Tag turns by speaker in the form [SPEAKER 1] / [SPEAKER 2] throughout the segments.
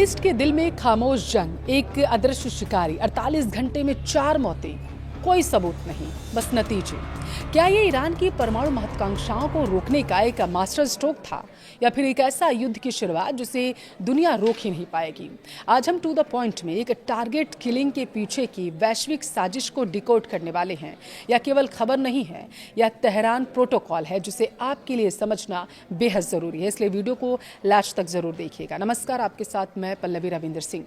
[SPEAKER 1] East के दिल में खामोश जंग, एक अदृश्य शिकारी, 48 घंटे में 4 मौतें, कोई सबूत नहीं, बस नतीजे। क्या ये ईरान की परमाणु महत्वाकांक्षाओं को रोकने का एक मास्टर स्ट्रोक था, या फिर एक ऐसा युद्ध की शुरुआत जिसे दुनिया रोक ही नहीं पाएगी? आज हम टू द पॉइंट में एक टारगेट किलिंग के पीछे की वैश्विक साजिश को डिकोड करने वाले हैं। या केवल खबर नहीं है, या तेहरान प्रोटोकॉल है जिसे आपके लिए समझना बेहद जरूरी है। इसलिए वीडियो को लास्ट तक जरूर देखिएगा। नमस्कार, आपके साथ मैं पल्लवी रविंदर सिंह।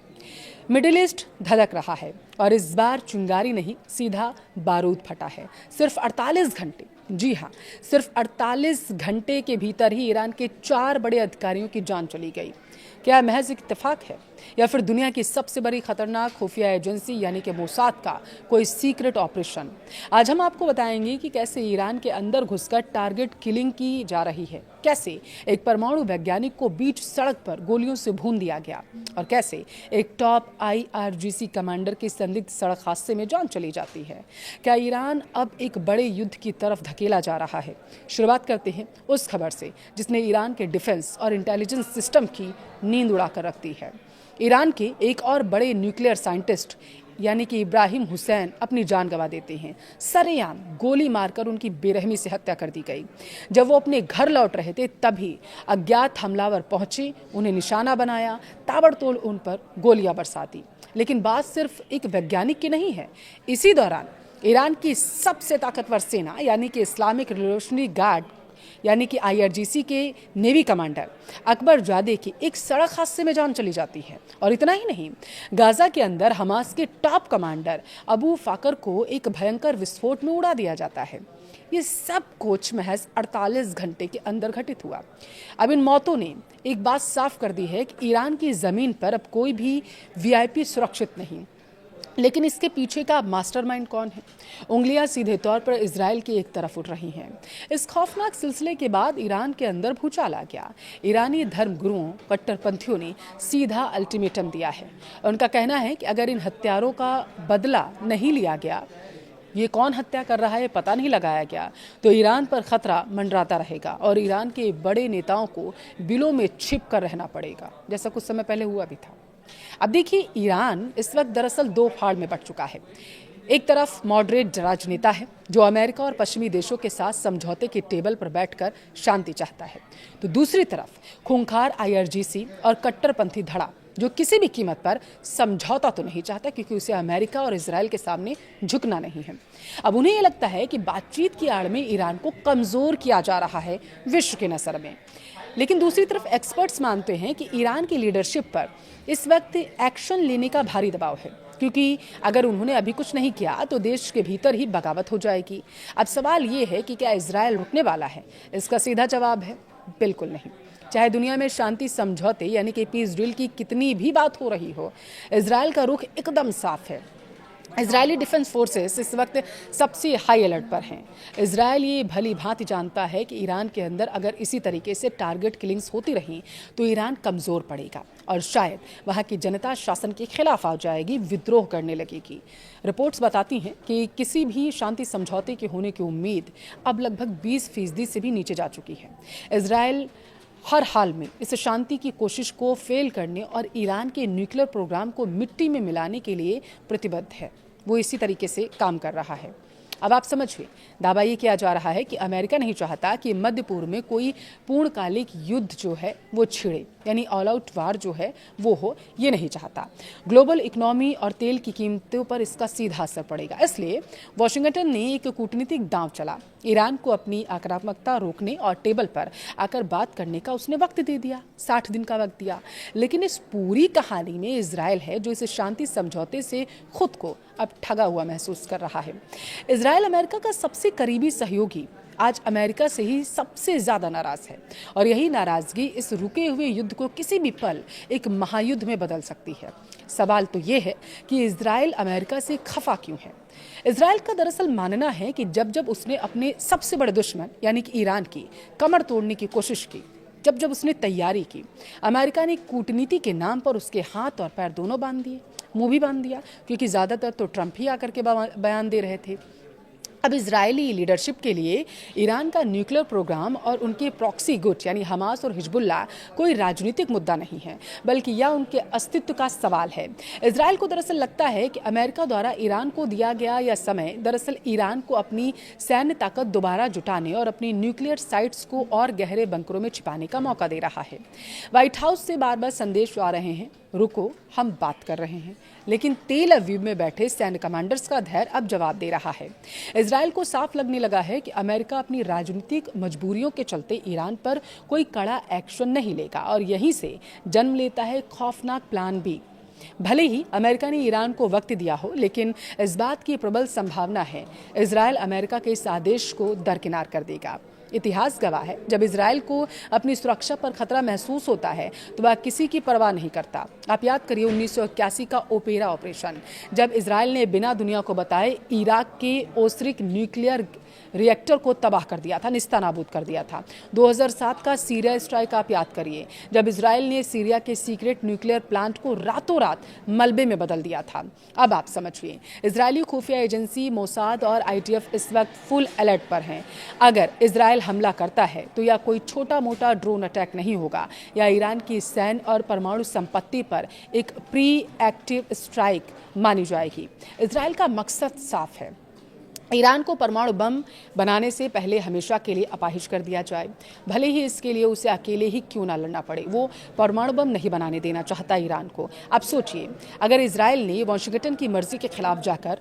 [SPEAKER 1] मिडिल ईस्ट धधक रहा है और इस बार चिंगारी नहीं, सीधा बारूद फटा है। सिर्फ 48 घंटे, जी हाँ, सिर्फ 48 घंटे के भीतर ही ईरान के 4 बड़े अधिकारियों की जान चली गई। क्या महज इत्तेफाक है, या फिर दुनिया की सबसे बड़ी खतरनाक खुफिया एजेंसी यानी कि मोसाद का कोई सीक्रेट ऑपरेशन? आज हम आपको बताएंगे कि कैसे ईरान के अंदर घुसकर टारगेट किलिंग की जा रही है, कैसे एक परमाणु वैज्ञानिक को बीच सड़क पर गोलियों से भून दिया गया, और कैसे एक टॉप IRGC कमांडर की संदिग्ध सड़क हादसे में जान चली जाती है। क्या ईरान अब एक बड़े युद्ध की तरफ धकेला जा रहा है? शुरुआत करते हैं उस खबर से जिसने ईरान के डिफेंस और इंटेलिजेंस सिस्टम की नींद उड़ाकर रख दी है। ईरान के एक और बड़े न्यूक्लियर साइंटिस्ट यानी कि इब्राहिम हुसैन अपनी जान गंवा देते हैं। सरेआम गोली मारकर उनकी बेरहमी से हत्या कर दी गई। जब वो अपने घर लौट रहे थे तभी अज्ञात हमलावर पहुंचे, उन्हें निशाना बनाया, ताबड़तोड़ उन पर गोलियां बरसा दी। लेकिन बात सिर्फ एक वैज्ञानिक की नहीं है। इसी दौरान ईरान की सबसे ताकतवर सेना यानी कि इस्लामिक रिवोल्यूशनरी गार्ड यानी कि IRGC के नेवी कमांडर अकबर जादे की एक सड़क हादसे में जान चली जाती है। और इतना ही नहीं, गाजा के अंदर हमास के टॉप कमांडर अबू फाकर को एक भयंकर विस्फोट में उड़ा दिया जाता है। ये सब कुछ महज 48 घंटे के अंदर घटित हुआ। अब इन मौतों ने एक बात साफ कर दी है कि ईरान की जमीन पर अब कोई भी VIP सुरक्षित नहीं। लेकिन इसके पीछे का मास्टरमाइंड कौन है? उंगलियां सीधे तौर पर इजराइल की एक तरफ उठ रही हैं। इस खौफनाक सिलसिले के बाद ईरान के अंदर भूचाल आ गया। ईरानी धर्मगुरुओं, कट्टरपंथियों ने सीधा अल्टीमेटम दिया है। उनका कहना है कि अगर इन हत्यारों का बदला नहीं लिया गया, ये कौन हत्या कर रहा है पता नहीं लगाया गया, तो ईरान पर खतरा मंडराता रहेगा और ईरान के बड़े नेताओं को बिलों में छिप कर रहना पड़ेगा, जैसा कुछ समय पहले हुआ भी था। अब देखिए, ईरान इस वक्त दरअसल 2 फाड़ में बंट चुका है। एक तरफ मॉडरेट राजनेता है जो अमेरिका और पश्चिमी देशों के साथ समझौते के टेबल पर बैठकर शांति चाहता है, तो दूसरी तरफ खूंखार IRGC और कट्टरपंथी धड़ा जो किसी भी कीमत पर समझौता तो नहीं चाहता, क्योंकि उसे अमेरिका और इजराइल के सामने झुकना नहीं है। अब उन्हें यह लगता है कि बातचीत की आड़ में ईरान को कमजोर किया जा रहा है विश्व की नज़र में। लेकिन दूसरी तरफ एक्सपर्ट्स मानते हैं कि ईरान की लीडरशिप पर इस वक्त एक्शन लेने का भारी दबाव है, क्योंकि अगर उन्होंने अभी कुछ नहीं किया तो देश के भीतर ही बगावत हो जाएगी। अब सवाल ये है कि क्या इजराइल रुकने वाला है? इसका सीधा जवाब है बिल्कुल नहीं। चाहे दुनिया में शांति समझौते यानी कि पीस डील की कितनी भी बात हो रही हो, इजराइल का रुख एकदम साफ है। इजरायली डिफेंस फोर्सेस इस वक्त सबसे हाई अलर्ट पर हैं। इजरायल ये भली भांति जानता है कि ईरान के अंदर अगर इसी तरीके से टारगेट किलिंग्स होती रहीं तो ईरान कमज़ोर पड़ेगा और शायद वहाँ की जनता शासन के खिलाफ आ जाएगी, विद्रोह करने लगेगी। रिपोर्ट्स बताती हैं कि किसी भी शांति समझौते के होने की उम्मीद अब लगभग 20% से भी नीचे जा चुकी है। इजरायल हर हाल में इस शांति की कोशिश को फेल करने और ईरान के न्यूक्लियर प्रोग्राम को मिट्टी में मिलाने के लिए प्रतिबद्ध है। वो इसी तरीके से काम कर रहा है। अब आप समझिए, दावा ये किया जा रहा है कि अमेरिका नहीं चाहता कि मध्य पूर्व में कोई पूर्णकालिक युद्ध जो है वो छिड़े, यानी ऑल आउट वार जो है वो हो, ये नहीं चाहता। ग्लोबल इकोनॉमी और तेल की कीमतों पर इसका सीधा असर पड़ेगा। इसलिए वॉशिंगटन ने एक कूटनीतिक दांव चला। ईरान को अपनी आक्रामकता रोकने और टेबल पर आकर बात करने का उसने वक्त दे दिया, 60 दिन का वक्त दिया। लेकिन इस पूरी कहानी में इजराइल है जो इस शांति समझौते से खुद को अब ठगा हुआ महसूस कर रहा है। इजराइल अमेरिका का सबसे करीबी सहयोगी आज अमेरिका से ही सबसे ज्यादा नाराज है, और यही नाराजगी इस रुके हुए युद्ध को किसी भी पल एक महायुद्ध में बदल सकती है। सवाल तो ये है कि इजराइल अमेरिका से खफा क्यों है? इजराइल का दरअसल मानना है कि जब जब उसने अपने सबसे बड़े दुश्मन यानी कि ईरान की कमर तोड़ने की कोशिश की, जब जब उसने तैयारी की, अमेरिका ने कूटनीति के नाम पर उसके हाथ और पैर दोनों बांध दिए, मुंह भी बांध दिया, क्योंकि ज़्यादातर तो ट्रंप ही आकर के बयान दे रहे थे। अब इजरायली लीडरशिप के लिए ईरान का न्यूक्लियर प्रोग्राम और उनके प्रॉक्सी गुट यानी हमास और हिजबुल्लाह कोई राजनीतिक मुद्दा नहीं है, बल्कि यह उनके अस्तित्व का सवाल है। इजरायल को दरअसल लगता है कि अमेरिका द्वारा ईरान को दिया गया यह समय दरअसल ईरान को अपनी सैन्य ताकत दोबारा जुटाने और अपनी न्यूक्लियर साइट्स को और गहरे बंकरों में छिपाने का मौका दे रहा है। व्हाइट हाउस से बार बार संदेश आ रहे हैं, रुको हम बात कर रहे हैं, लेकिन तेल अवीव में बैठे सैन्य कमांडर्स का धैर्य अब जवाब दे रहा है। इजरायल को साफ लगने लगा है कि अमेरिका अपनी राजनीतिक मजबूरियों के चलते ईरान पर कोई कड़ा एक्शन नहीं लेगा और यहीं से जन्म लेता है खौफनाक प्लान बी। भले ही अमेरिका ने ईरान को वक्त दिया हो, लेकिन इस बात की प्रबल संभावना है इजरायल अमेरिका के इस आदेश को दरकिनार कर देगा। इतिहास गवाह है, जब इजरायल को अपनी सुरक्षा पर खतरा महसूस होता है तो वह किसी की परवाह नहीं करता। आप याद करिए 1981 का ओपेरा ऑपरेशन, जब इजरायल ने बिना दुनिया को बताए इराक के ओसरिक न्यूक्लियर रिएक्टर को तबाह कर दिया था, निस्तानाबूद कर दिया था। 2007 का सीरिया स्ट्राइक आप याद करिए, जब इजरायल ने सीरिया के सीक्रेट न्यूक्लियर प्लांट को रातों रात मलबे में बदल दिया था। अब आप समझिए, इजरायली खुफिया एजेंसी मोसाद और आईटीएफ इस वक्त फुल अलर्ट पर हैं। अगर इजरायल हमला करता है तो यह कोई छोटा मोटा ड्रोन अटैक नहीं होगा, या ईरान की सैन्य और परमाणु संपत्ति पर एक प्री एक्टिव स्ट्राइक मानी जाएगी। इजरायल का मकसद साफ है, ईरान को परमाणु बम बनाने से पहले हमेशा के लिए अपाहिज कर दिया जाए, भले ही इसके लिए उसे अकेले ही क्यों ना लड़ना पड़े। वो परमाणु बम नहीं बनाने देना चाहता ईरान को। अब सोचिए, अगर इजरायल ने वाशिंगटन की मर्जी के खिलाफ जाकर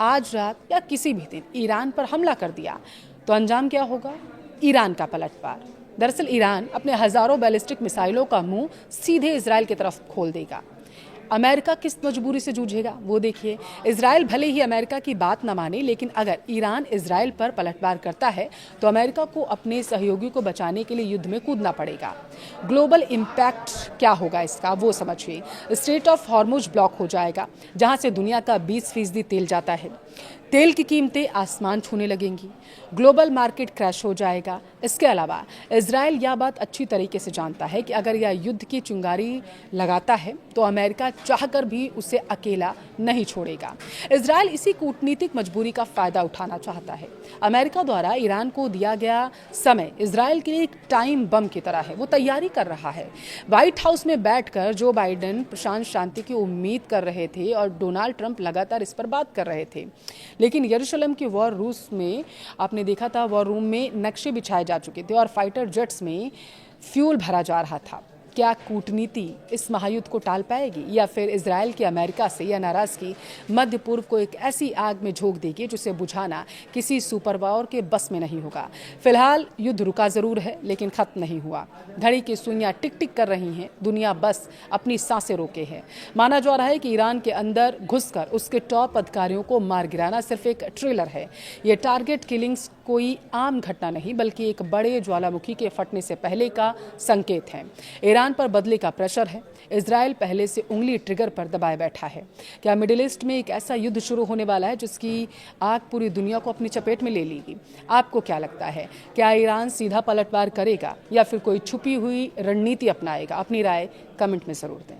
[SPEAKER 1] आज रात या किसी भी दिन ईरान पर हमला कर दिया तो अंजाम क्या होगा? ईरान का पलटवार। दरअसल ईरान अपने हजारों बैलिस्टिक मिसाइलों का मुंह सीधे इजरायल की तरफ खोल देगा। अमेरिका किस मजबूरी से जूझेगा वो देखिए। इजरायल भले ही अमेरिका की बात न माने, लेकिन अगर ईरान इजरायल पर पलटवार करता है तो अमेरिका को अपने सहयोगी को बचाने के लिए युद्ध में कूदना पड़ेगा। ग्लोबल इम्पैक्ट क्या होगा इसका वो समझिए। स्ट्रेट ऑफ हॉर्मुज ब्लॉक हो जाएगा, जहां से दुनिया का 20% तेल जाता है। तेल की कीमतें आसमान छूने लगेंगी, ग्लोबल मार्केट क्रैश हो जाएगा। इसके अलावा इजरायल यह बात अच्छी तरीके से जानता है कि अगर यह युद्ध की चिंगारी लगाता है तो अमेरिका चाहकर भी उसे अकेला नहीं छोड़ेगा। इजरायल इसी कूटनीतिक मजबूरी का फायदा उठाना चाहता है। अमेरिका द्वारा ईरान को दिया गया समय इजरायल के लिए एक टाइम बम की तरह है, वो तैयारी कर रहा है। व्हाइट हाउस में बैठकर जो बाइडेन प्रशांत शांति की उम्मीद कर रहे थे और डोनाल्ड ट्रंप लगातार इस पर बात कर रहे थे, लेकिन यरूशलेम की वॉर रूस में आपने देखा था, वॉर रूम में नक्शे बिछाए जा चुके थे और फाइटर जेट्स में फ्यूल भरा जा रहा था। क्या कूटनीति इस महायुद्ध को टाल पाएगी, या फिर इजरायल की अमेरिका से यह नाराजगी मध्य पूर्व को एक ऐसी आग में झोंक देगी जिसे बुझाना किसी सुपर पावर के बस में नहीं होगा। फिलहाल युद्ध रुका जरूर है, लेकिन खत्म नहीं हुआ। घड़ी की सुइयां टिक टिक कर रही हैं, दुनिया बस अपनी सांसें रोके है। माना जा रहा है कि ईरान के अंदर घुसकर उसके टॉप अधिकारियों को मार गिराना सिर्फ एक ट्रेलर है। ये टारगेट किलिंग्स कोई आम घटना नहीं, बल्कि एक बड़े ज्वालामुखी के फटने से पहले का संकेत है। ईरान पर बदले का प्रेशर है। इजरायल पहले से उंगली ट्रिगर पर दबाए बैठा है। क्या मिडिल ईस्ट में एक ऐसा युद्ध शुरू होने वाला है जिसकी आग पूरी दुनिया को अपनी चपेट में ले लेगी? आपको क्या लगता है, क्या ईरान सीधा पलटवार करेगा या फिर कोई छुपी हुई रणनीति अपनाएगा? अपनी राय कमेंट में जरूर दें।